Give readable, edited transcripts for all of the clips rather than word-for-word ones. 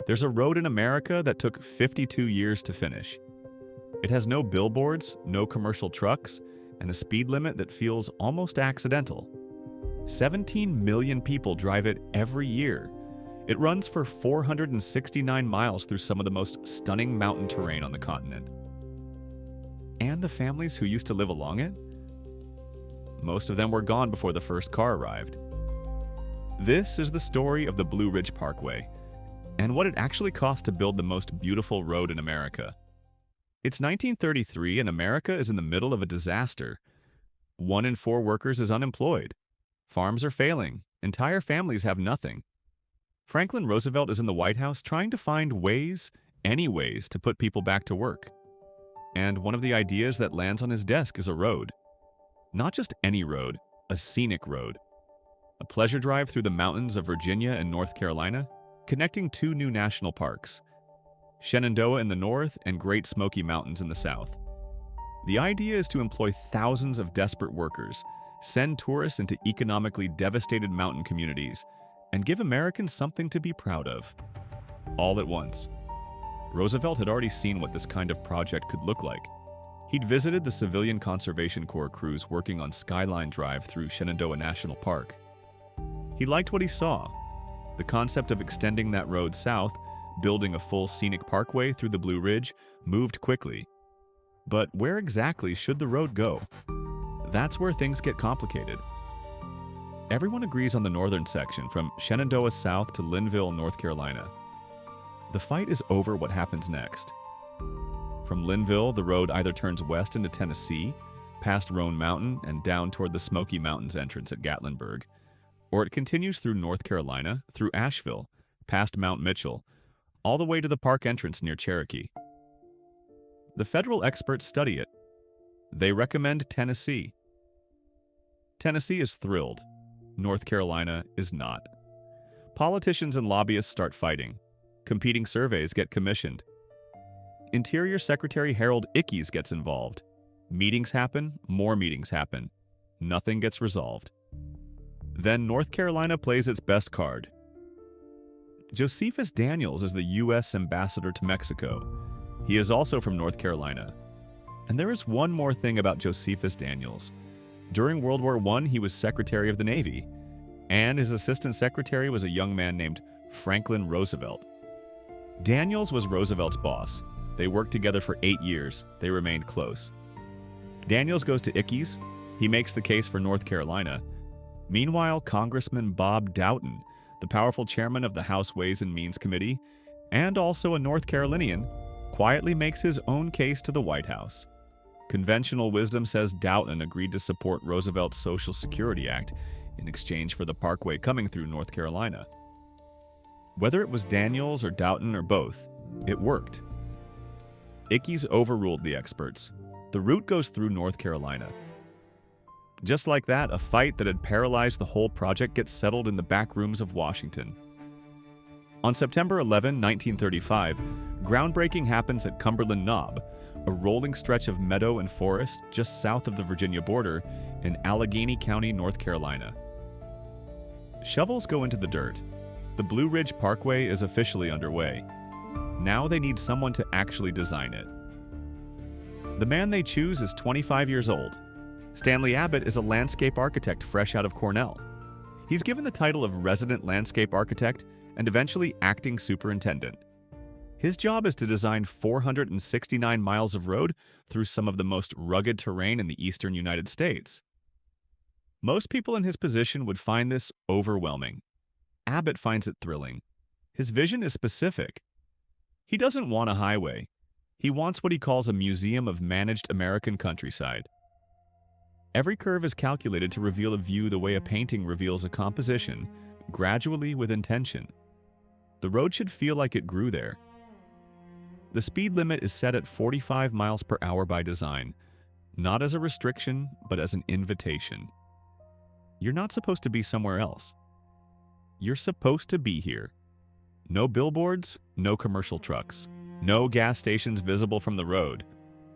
There's a road in America that took 52 years to finish. It has no billboards, no commercial trucks, and a speed limit that feels almost accidental. 17 million people drive it every year. It runs for 469 miles through some of the most stunning mountain terrain on the continent. And the families who used to live along it? Most of them were gone before the first car arrived. This is the story of the Blue Ridge Parkway, and what it actually cost to build the most beautiful road in America. It's 1933 and America is in the middle of a disaster. 1 in 4 workers is unemployed. Farms are failing. Entire families have nothing. Franklin Roosevelt is in the White House trying to find ways, any ways, to put people back to work. And one of the ideas that lands on his desk is a road. Not just any road, a scenic road. A pleasure drive through the mountains of Virginia and North Carolina, connecting 2 new national parks, Shenandoah in the north and Great Smoky Mountains in the south. The idea is to employ thousands of desperate workers, send tourists into economically devastated mountain communities, and give Americans something to be proud of. All at once. Roosevelt had already seen what this kind of project could look like. He'd visited the Civilian Conservation Corps crews working on Skyline Drive through Shenandoah National Park. He liked what he saw. The concept of extending that road south, building a full scenic parkway through the Blue Ridge, moved quickly. But where exactly should the road go? That's where things get complicated. Everyone agrees on the northern section from Shenandoah south to Linville, North Carolina. The fight is over what happens next. From Linville, the road either turns west into Tennessee, past Roan Mountain and down toward the Smoky Mountains entrance at Gatlinburg, or it continues through North Carolina, through Asheville, past Mount Mitchell, all the way to the park entrance near Cherokee. The federal experts study it. They recommend Tennessee. Tennessee is thrilled. North Carolina is not. Politicians and lobbyists start fighting. Competing surveys get commissioned. Interior Secretary Harold Ickes gets involved. Meetings happen, more meetings happen. Nothing gets resolved. Then North Carolina plays its best card. Josephus Daniels is the U.S. ambassador to Mexico. He is also from North Carolina. And there is one more thing about Josephus Daniels. During World War I, he was Secretary of the Navy, and his assistant secretary was a young man named Franklin Roosevelt. Daniels was Roosevelt's boss. They worked together for 8 years. They remained close. Daniels goes to Ickes. He makes the case for North Carolina. Meanwhile, Congressman Bob Doughton, the powerful chairman of the House Ways and Means Committee, and also a North Carolinian, quietly makes his own case to the White House. Conventional wisdom says Doughton agreed to support Roosevelt's Social Security Act in exchange for the parkway coming through North Carolina. Whether it was Daniels or Doughton or both, it worked. Ickes overruled the experts. The route goes through North Carolina. Just like that, a fight that had paralyzed the whole project gets settled in the back rooms of Washington. On September 11, 1935, groundbreaking happens at Cumberland Knob, a rolling stretch of meadow and forest just south of the Virginia border in Allegheny County, North Carolina. Shovels go into the dirt. The Blue Ridge Parkway is officially underway. Now they need someone to actually design it. The man they choose is 25 years old. Stanley Abbott is a landscape architect fresh out of Cornell. He's given the title of resident landscape architect and eventually acting superintendent. His job is to design 469 miles of road through some of the most rugged terrain in the eastern United States. Most people in his position would find this overwhelming. Abbott finds it thrilling. His vision is specific. He doesn't want a highway. He wants what he calls a museum of managed American countryside. Every curve is calculated to reveal a view the way a painting reveals a composition, gradually with intention. The road should feel like it grew there. The speed limit is set at 45 miles per hour by design, not as a restriction, but as an invitation. You're not supposed to be somewhere else. You're supposed to be here. No billboards, no commercial trucks, no gas stations visible from the road,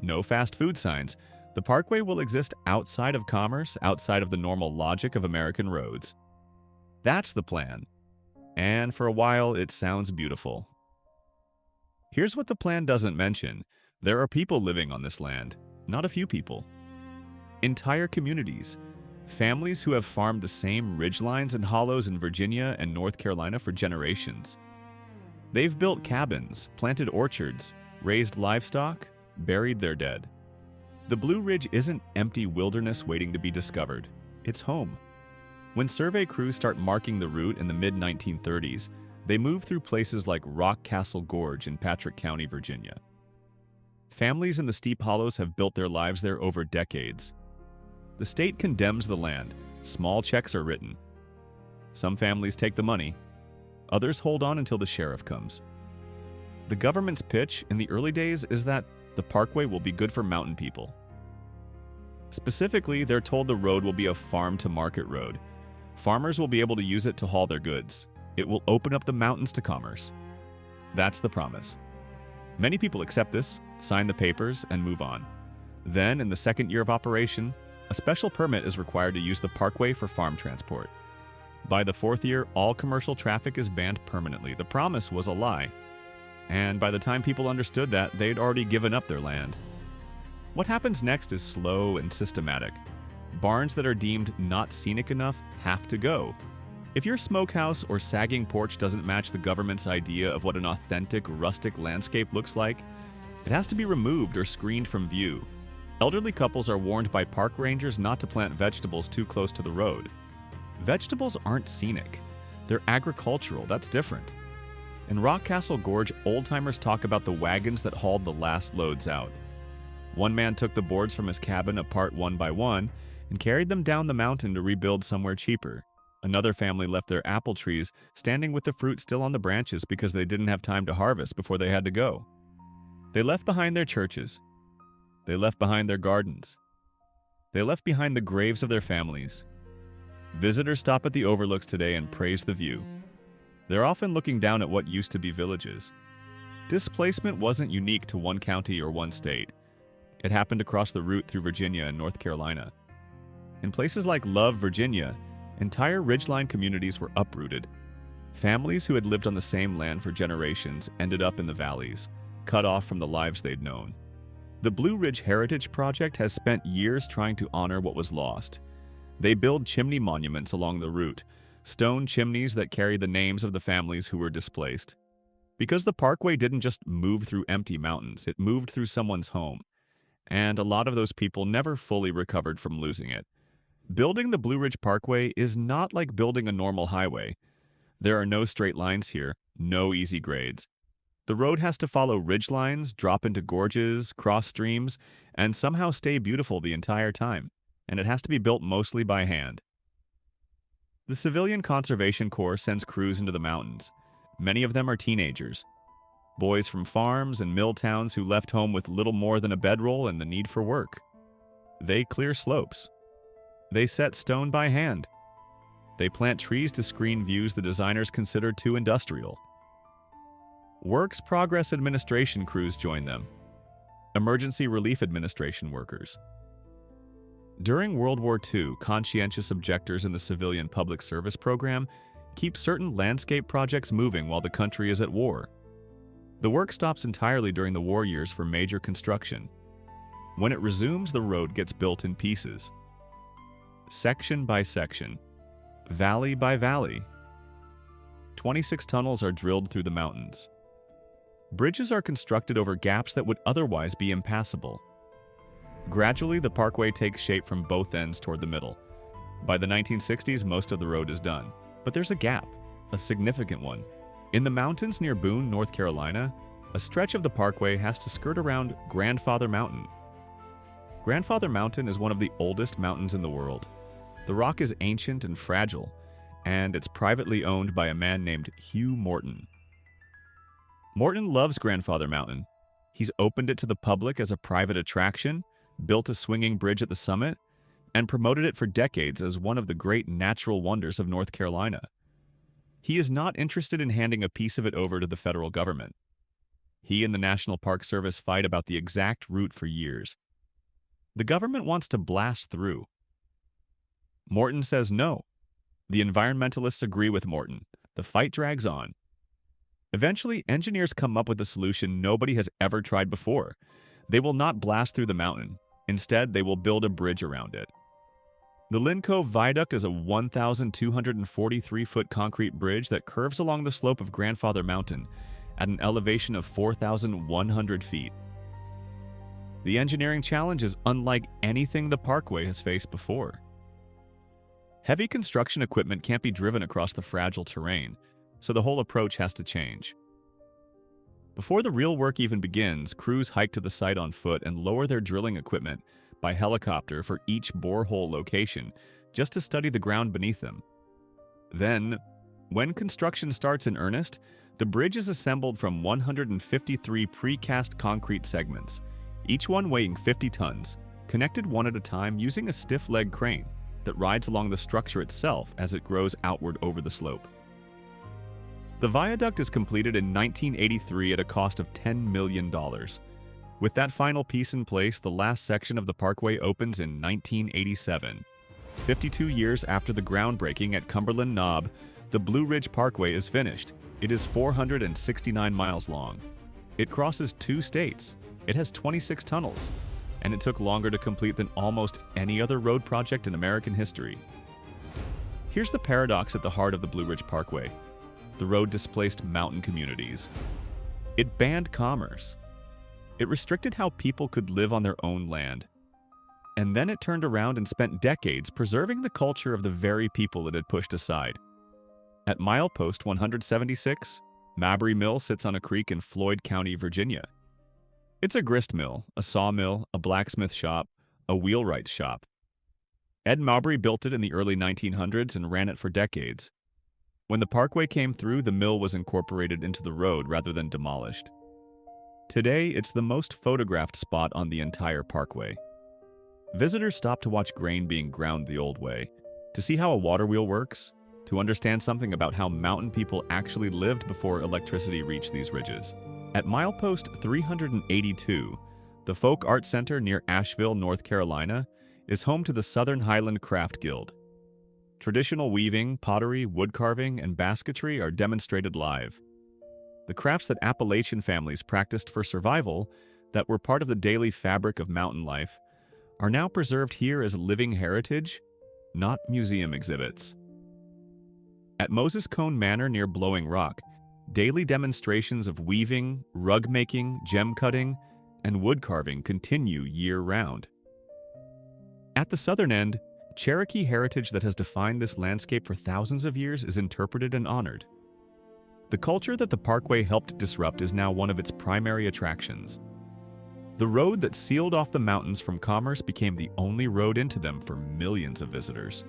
no fast food signs. The parkway will exist outside of commerce, outside of the normal logic of American roads. That's the plan. And for a while, it sounds beautiful. Here's what the plan doesn't mention. There are people living on this land, not a few people. Entire communities. Families who have farmed the same ridgelines and hollows in Virginia and North Carolina for generations. They've built cabins, planted orchards, raised livestock, buried their dead. The Blue Ridge isn't empty wilderness waiting to be discovered. It's home. When survey crews start marking the route in the mid-1930s, they move through places like Rock Castle Gorge in Patrick County, Virginia. Families in the steep hollows have built their lives there over decades. The state condemns the land. Small checks are written. Some families take the money. Others hold on until the sheriff comes. The government's pitch in the early days is that the parkway will be good for mountain people. Specifically, they're told the road will be a farm-to-market road. Farmers will be able to use it to haul their goods. It will open up the mountains to commerce. That's the promise. Many people accept this, sign the papers, and move on. Then, in the second year of operation, a special permit is required to use the parkway for farm transport. By the fourth year, all commercial traffic is banned permanently. The promise was a lie. And by the time people understood that, they'd already given up their land. What happens next is slow and systematic. Barns that are deemed not scenic enough have to go. If your smokehouse or sagging porch doesn't match the government's idea of what an authentic, rustic landscape looks like, it has to be removed or screened from view. Elderly couples are warned by park rangers not to plant vegetables too close to the road. Vegetables aren't scenic. They're agricultural. That's different. In Rock Castle Gorge, old-timers talk about the wagons that hauled the last loads out. One man took the boards from his cabin apart one by one and carried them down the mountain to rebuild somewhere cheaper. Another family left their apple trees standing with the fruit still on the branches because they didn't have time to harvest before they had to go. They left behind their churches. They left behind their gardens. They left behind the graves of their families. Visitors stop at the overlooks today and praise the view. They're often looking down at what used to be villages. Displacement wasn't unique to one county or one state. It happened across the route through Virginia and North Carolina. In places like Love, Virginia, entire ridgeline communities were uprooted. Families who had lived on the same land for generations ended up in the valleys, cut off from the lives they'd known. The Blue Ridge Heritage Project has spent years trying to honor what was lost. They build chimney monuments along the route, stone chimneys that carry the names of the families who were displaced. Because the parkway didn't just move through empty mountains, it moved through someone's home. And a lot of those people never fully recovered from losing it. Building the Blue Ridge Parkway is not like building a normal highway. There are no straight lines here, no easy grades. The road has to follow ridge lines, drop into gorges, cross streams, and somehow stay beautiful the entire time. And it has to be built mostly by hand. The Civilian Conservation Corps sends crews into the mountains. Many of them are teenagers. Boys from farms and mill towns who left home with little more than a bedroll and the need for work. They clear slopes. They set stone by hand. They plant trees to screen views the designers considered too industrial. Works Progress Administration crews join them. Emergency Relief Administration workers. During World War II, conscientious objectors in the Civilian Public Service Program keep certain landscape projects moving while the country is at war. The work stops entirely during the war years for major construction. When it resumes, the road gets built in pieces. Section by section, valley by valley. 26 tunnels are drilled through the mountains. Bridges are constructed over gaps that would otherwise be impassable. Gradually, the parkway takes shape from both ends toward the middle. By the 1960s, most of the road is done. But there's a gap, a significant one. In the mountains near Boone, North Carolina, a stretch of the parkway has to skirt around Grandfather Mountain. Grandfather Mountain is one of the oldest mountains in the world. The rock is ancient and fragile, and it's privately owned by a man named Hugh Morton. Morton loves Grandfather Mountain. He's opened it to the public as a private attraction, built a swinging bridge at the summit, and promoted it for decades as one of the great natural wonders of North Carolina. He is not interested in handing a piece of it over to the federal government. He and the National Park Service fight about the exact route for years. The government wants to blast through. Morton says no. The environmentalists agree with Morton. The fight drags on. Eventually, engineers come up with a solution nobody has ever tried before. They will not blast through the mountain. Instead, they will build a bridge around it. The Lynn Cove Viaduct is a 1,243-foot concrete bridge that curves along the slope of Grandfather Mountain at an elevation of 4,100 feet. The engineering challenge is unlike anything the Parkway has faced before. Heavy construction equipment can't be driven across the fragile terrain, so the whole approach has to change. Before the real work even begins, crews hike to the site on foot and lower their drilling equipment by helicopter for each borehole location, just to study the ground beneath them. Then, when construction starts in earnest, the bridge is assembled from 153 precast concrete segments, each one weighing 50 tons, connected one at a time using a stiff leg crane that rides along the structure itself as it grows outward over the slope. The viaduct is completed in 1983 at a cost of $10 million. With that final piece in place, the last section of the Parkway opens in 1987. 52 years after the groundbreaking at Cumberland Knob, the Blue Ridge Parkway is finished. It is 469 miles long. It crosses 2 states. It has 26 tunnels. And it took longer to complete than almost any other road project in American history. Here's the paradox at the heart of the Blue Ridge Parkway. The road displaced mountain communities. It banned commerce. It restricted how people could live on their own land. And then it turned around and spent decades preserving the culture of the very people it had pushed aside. At milepost 176, Mabry Mill sits on a creek in Floyd County, Virginia. It's a grist mill, a sawmill, a blacksmith shop, a wheelwright's shop. Ed Mabry built it in the early 1900s and ran it for decades. When the Parkway came through, the mill was incorporated into the road rather than demolished. Today, it's the most photographed spot on the entire Parkway. Visitors stop to watch grain being ground the old way, to see how a water wheel works, to understand something about how mountain people actually lived before electricity reached these ridges. At milepost 382, the Folk Art Center near Asheville, North Carolina, is home to the Southern Highland Craft Guild. Traditional weaving, pottery, wood carving, and basketry are demonstrated live. The crafts that Appalachian families practiced for survival, that were part of the daily fabric of mountain life, are now preserved here as living heritage, not museum exhibits. At Moses Cone Manor near Blowing Rock, daily demonstrations of weaving, rug making, gem cutting, and wood carving continue year-round. At the southern end, Cherokee heritage that has defined this landscape for thousands of years is interpreted and honored. The culture that the Parkway helped disrupt is now one of its primary attractions. The road that sealed off the mountains from commerce became the only road into them for millions of visitors.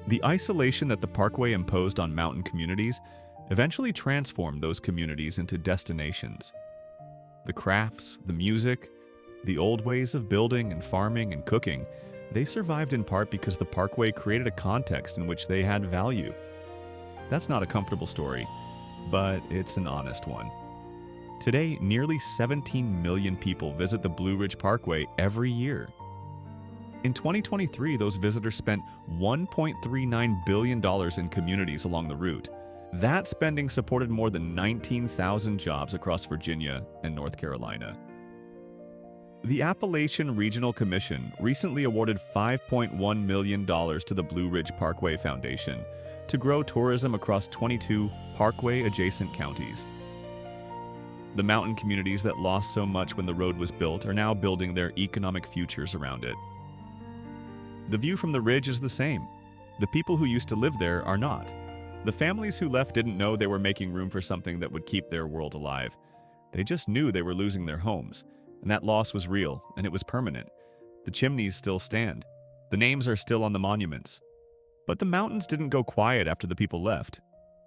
The isolation that the Parkway imposed on mountain communities eventually transformed those communities into destinations. The crafts, the music, the old ways of building and farming and cooking, they survived in part because the Parkway created a context in which they had value. That's not a comfortable story, but it's an honest one. Today, nearly 17 million people visit the Blue Ridge Parkway every year. In 2023, those visitors spent $1.39 billion in communities along the route. That spending supported more than 19,000 jobs across Virginia and North Carolina. The Appalachian Regional Commission recently awarded $5.1 million to the Blue Ridge Parkway Foundation to grow tourism across 22 Parkway-adjacent counties. The mountain communities that lost so much when the road was built are now building their economic futures around it. The view from the ridge is the same. The people who used to live there are not. The families who left didn't know they were making room for something that would keep their world alive. They just knew they were losing their homes, and that loss was real, and it was permanent. The chimneys still stand. The names are still on the monuments. But the mountains didn't go quiet after the people left.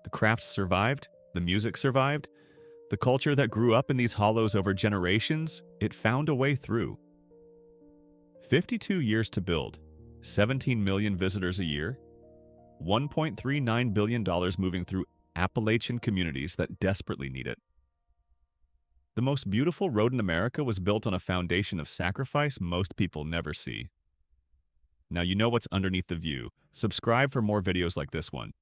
The crafts survived, the music survived, the culture that grew up in these hollows over generations, it found a way through. 52 years to build, 17 million visitors a year, $1.39 billion moving through Appalachian communities that desperately need it. The most beautiful road in America was built on a foundation of sacrifice most people never see. Now you know what's underneath the view. Subscribe for more videos like this one.